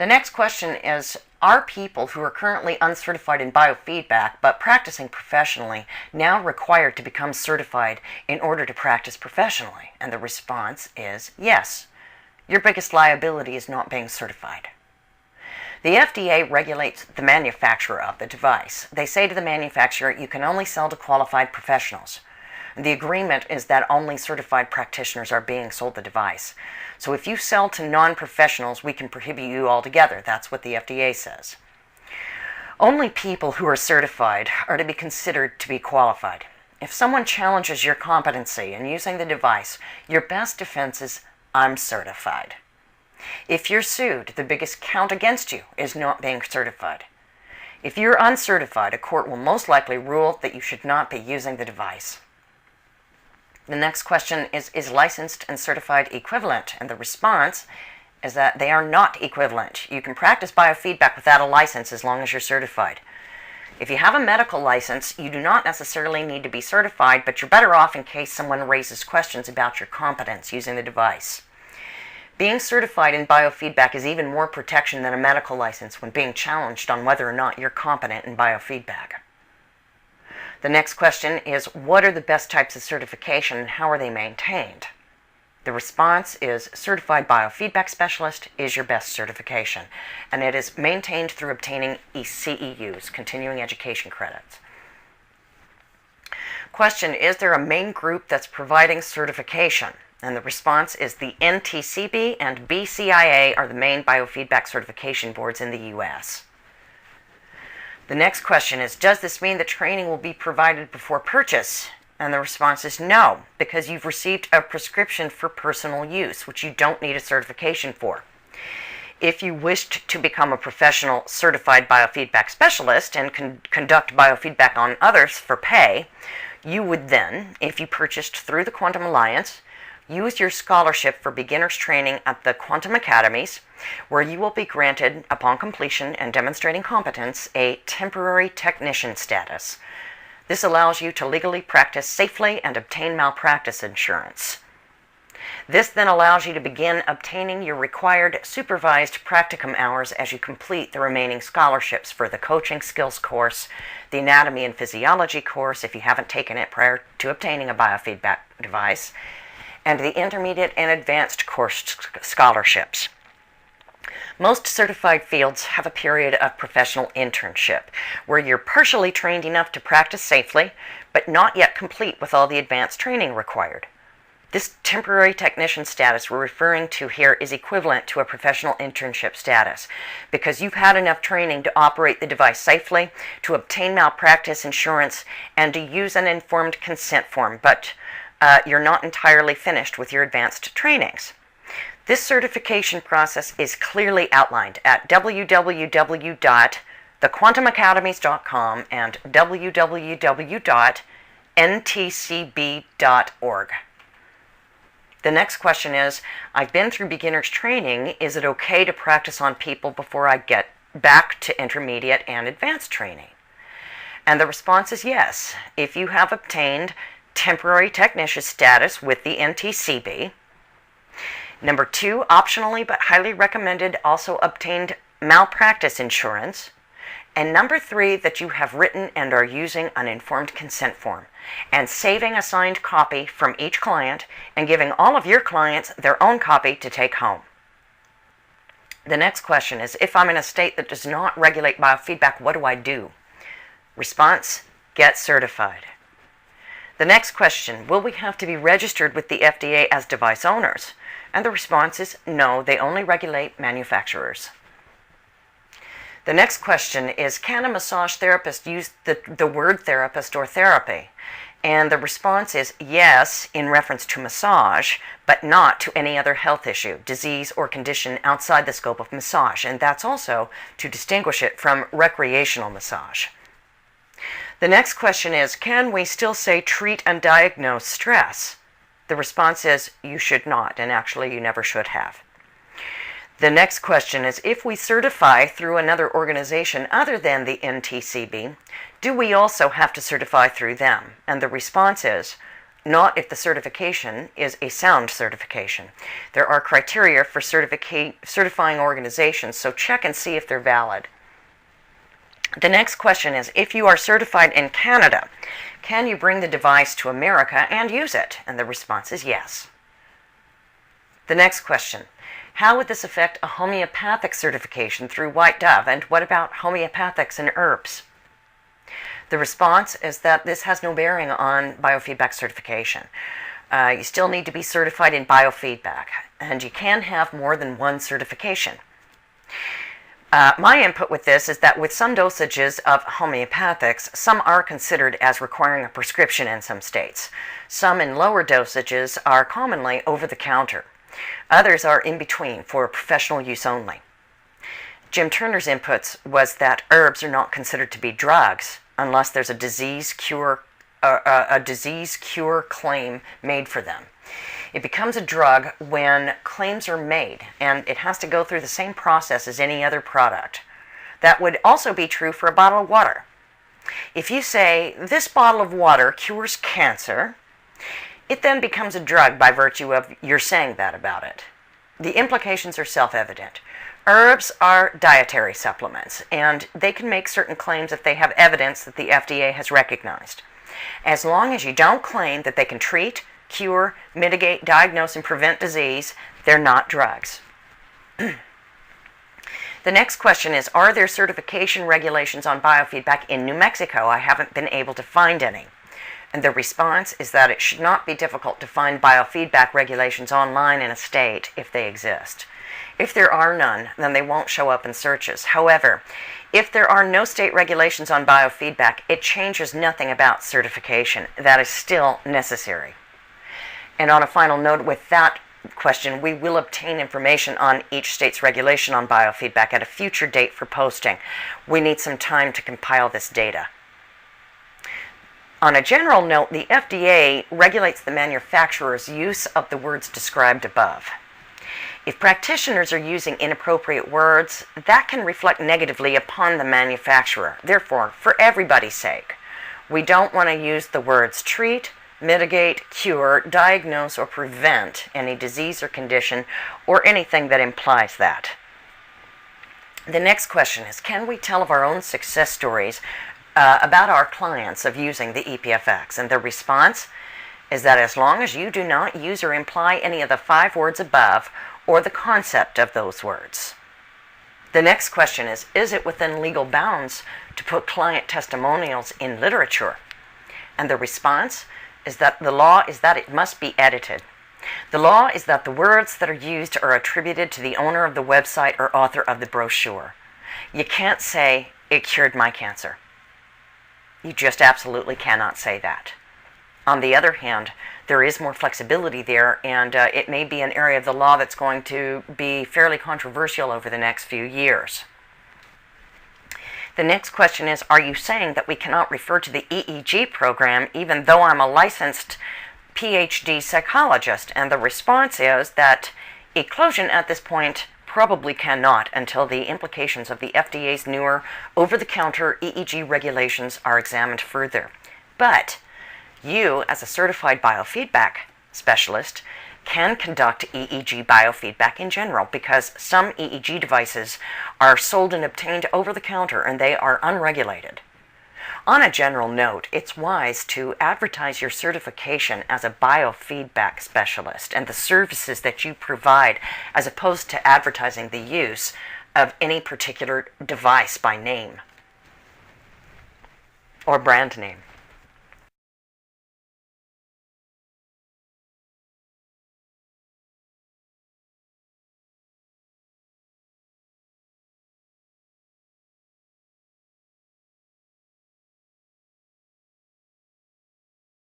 The next question is, are people who are currently uncertified in biofeedback but practicing professionally now required to become certified in order to practice professionally? And the response is yes. Your biggest liability is not being certified. The FDA regulates the manufacturer of the device. They say to the manufacturer, you can only sell to qualified professionals. The agreement is that only certified practitioners are being sold the device. So if you sell to non-professionals, we can prohibit you altogether. That's what the FDA says. Only people who are certified are to be considered to be qualified. If someone challenges your competency in using the device, your best defense is, I'm certified. If you're sued, the biggest count against you is not being certified. If you're uncertified, a court will most likely rule that you should not be using the device. The next question is licensed and certified equivalent? And the response is that they are not equivalent. You can practice biofeedback without a license as long as you're certified. If you have a medical license, you do not necessarily need to be certified, but you're better off in case someone raises questions about your competence using the device. Being certified in biofeedback is even more protection than a medical license when being challenged on whether or not you're competent in biofeedback. The next question is, what are the best types of certification and how are they maintained? The response is, Certified Biofeedback Specialist is your best certification, and it is maintained through obtaining CEUs, continuing education credits. Question, is there a main group that's providing certification? And the response is the NTCB and BCIA are the main biofeedback certification boards in the U.S. The next question is, does this mean that training will be provided before purchase? And the response is no, because you've received a prescription for personal use, which you don't need a certification for. If you wished to become a professional certified biofeedback specialist and conduct biofeedback on others for pay, you would then, if you purchased through the Quantum Alliance, use your scholarship for beginners training at the Quantum Academies, where you will be granted, upon completion and demonstrating competence, a temporary technician status. This allows you to legally practice safely and obtain malpractice insurance. This then allows you to begin obtaining your required supervised practicum hours as you complete the remaining scholarships for the coaching skills course, the anatomy and physiology course if you haven't taken it prior to obtaining a biofeedback device, and the intermediate and advanced course scholarships. Most certified fields have a period of professional internship, where you're partially trained enough to practice safely, but not yet complete with all the advanced training required. This temporary technician status we're referring to here is equivalent to a professional internship status, because you've had enough training to operate the device safely, to obtain malpractice insurance, and to use an informed consent form, but you're not entirely finished with your advanced trainings. This certification process is clearly outlined at www.thequantumacademies.com and www.ntcb.org. The next question is, I've been through beginner's training. Is it okay to practice on people before I get back to intermediate and advanced training? And the response is yes. If you have obtained temporary technician status with the NTCB. Number 2, optionally but highly recommended, also obtained malpractice insurance. And number 3, that you have written and are using an informed consent form and saving a signed copy from each client and giving all of your clients their own copy to take home. The next question is, if I'm in a state that does not regulate biofeedback, what do I do? Response, get certified. The next question, will we have to be registered with the FDA as device owners? And the response is no, they only regulate manufacturers. The next question is, can a massage therapist use the word therapist or therapy? And the response is yes, in reference to massage, but not to any other health issue, disease, or condition outside the scope of massage. And that's also to distinguish it from recreational massage. The next question is, can we still say treat and diagnose stress? The response is you should not, and actually you never should have. The next question is, if we certify through another organization other than the NTCB, do we also have to certify through them? And the response is not if the certification is a sound certification. There are criteria for certifying organizations, so check and see if they're valid. The next question is, if you are certified in Canada, can you bring the device to America and use it? And the response is yes. The next question, how would this affect a homeopathic certification through White Dove, and what about homeopathics and herbs? The response is that this has no bearing on biofeedback certification. You still need to be certified in biofeedback, and you can have more than one certification. My input with this is that with some dosages of homeopathics, some are considered as requiring a prescription in some states. Some in lower dosages are commonly over-the-counter. Others are in between for professional use only. Jim Turner's inputs was that herbs are not considered to be drugs unless there's a disease cure claim made for them. It becomes a drug when claims are made, and it has to go through the same process as any other product. That would also be true for a bottle of water. If you say, this bottle of water cures cancer, it then becomes a drug by virtue of your saying that about it. The implications are self-evident. Herbs are dietary supplements, and they can make certain claims if they have evidence that the FDA has recognized. As long as you don't claim that they can treat, cure, mitigate, diagnose, and prevent disease, they're not drugs. The next question is, are there certification regulations on biofeedback in New Mexico? I haven't been able to find any. And the response is that it should not be difficult to find biofeedback regulations online in a state if they exist. If there are none, then they won't show up in searches. However, if there are no state regulations on biofeedback, it changes nothing about certification. That is still necessary. And on a final note with that question, we will obtain information on each state's regulation on biofeedback at a future date for posting. We need some time to compile this data. On a general note, the FDA regulates the manufacturer's use of the words described above. If practitioners are using inappropriate words, that can reflect negatively upon the manufacturer. Therefore, for everybody's sake, we don't want to use the words treat, mitigate, cure, diagnose, or prevent any disease or condition, or anything that implies that. The next question is, can we tell of our own success stories about our clients of using the EPFX? And the response is that as long as you do not use or imply any of the 5 words above or the concept of those words. The next question is it within legal bounds to put client testimonials in literature? And the response is that the law is that it must be edited. The law is that the words that are used are attributed to the owner of the website or author of the brochure. You can't say, it cured my cancer. You just absolutely cannot say that. On the other hand, there is more flexibility there, and it may be an area of the law that's going to be fairly controversial over the next few years. The next question is, are you saying that we cannot refer to the EEG program even though I'm a licensed PhD psychologist? And the response is that eclosion at this point probably cannot until the implications of the FDA's newer over-the-counter EEG regulations are examined further. But you, as a certified biofeedback specialist, can conduct EEG biofeedback in general because some EEG devices are sold and obtained over the counter and they are unregulated. On a general note, it's wise to advertise your certification as a biofeedback specialist and the services that you provide as opposed to advertising the use of any particular device by name or brand name.